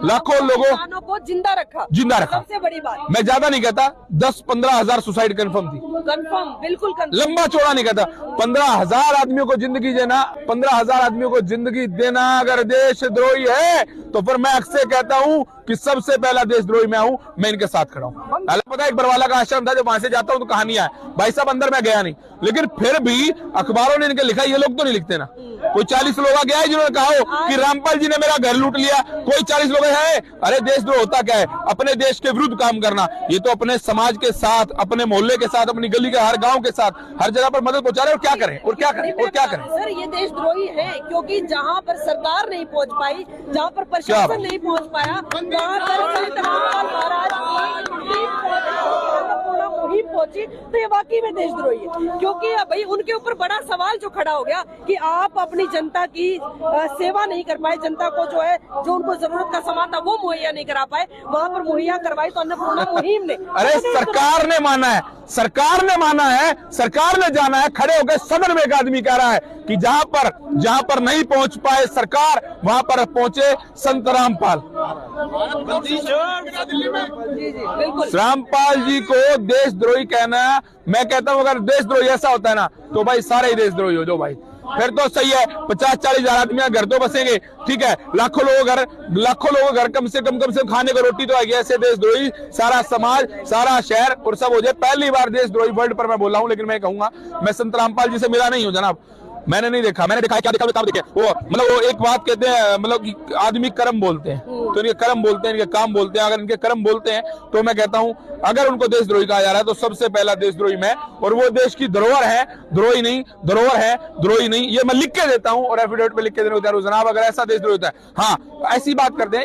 लाखों लोगों को जिंदा रखा सबसे बड़ी बात। मैं ज्यादा नहीं कहता, 10-15 हजार सुसाइड कंफर्म थी, कंफर्म, बिल्कुल कंफर्म, लंबा चौड़ा नहीं कहता। 15,000 आदमियों को जिंदगी देना, 15,000 आदमियों को जिंदगी देना अगर देशद्रोही है तो फिर मैं अक्सर कहता हूं कि सबसे पहला देशद्रोही मैं हूं, मैं इनके साथ खड़ा हूं। पता है एक बरवाला का आश्रम था, जब वहां से जाता हूं तो कहानियां है, भाई साहब अंदर मैं गया नहीं, लेकिन फिर भी अखबारों ने इनके लिखा, ये लोग तो नहीं लिखते ना। कोई 40 लोग गया है जिन्होंने कहा हो कि रामपाल जी ने मेरा घर लूट लिया, कोई 40 लोग है? अरे देशद्रोह होता क्या है? अपने देश के विरुद्ध काम करना। ये तो अपने समाज के साथ, अपने मोहल्ले के साथ, अपनी गली के हर गांव के साथ, हर जगह पर मदद पहुंचा रहे। और क्या करें और क्या करें और क्या करें? सर ये देशद्रोही है क्योंकि जहां पर सरकार नहीं पहुंच पाई, जहां पर प्रशासन नहीं पहुंच पाया, वहां पर संत रामपाल महाराज मुहिम पहुंची, तो ये वाकई में देशद्रोही है। क्योंकि भाई उनके ऊपर बड़ा सवाल जो खड़ा हो गया कि आप अपनी जनता की सेवा नहीं कर पाए, जनता को जो है जो उनको जरूरत का सामान था वो मुहैया नहीं करा पाए, वहाँ पर मुहैया करवाई तो अन्नपूर्णा मुहिम ने। अरे सरकार ने माना है, सरकार ने माना है, सरकार ने जाना है, खड़े होकर सदन में एक आदमी कह रहा है कि जहां पर नहीं पहुंच पाए सरकार, वहां पर पहुंचे संत रामपाल। रामपाल जी को देशद्रोही कहना, मैं कहता हूं अगर देशद्रोही ऐसा होता है ना तो भाई सारे ही देशद्रोही हो जो भाई, फिर तो सही है। 50-40 हजार आदमी घर तो बसेंगे, ठीक है, लाखों लोग घर कम से कम खाने को रोटी तो आएगी। ऐसे देशद्रोही सारा समाज, सारा शहर और सब हो जाए। पहली बार देशद्रोही वर्ल्ड पर मैं बोल रहा हूं, लेकिन मैं कहूंगा मैं संत रामपाल जी से मिला नहीं हूं जनाब, मैंने नहीं देखा। मैंने देखा है, क्या देखा बताओ। देखिए वो मतलब वो एक बात कहते हैं, मतलब कि आदमी कर्म बोलते हैं तो इनके कर्म बोलते हैं, इनके काम बोलते हैं। अगर इनके कर्म बोलते हैं तो मैं कहता हूं अगर उनको देशद्रोही कहा जा रहा है तो सबसे पहला देशद्रोही मैं, और वो देश की धरोहर है, द्रोही नहीं, धरोहर है, द्रोही नहीं। ये मैं लिख के देता हूं और एफिडेविट पे लिख के देने को तैयार हूं जनाब, अगर ऐसा देशद्रोही होता है। हाँ, ऐसी बात करते हैं।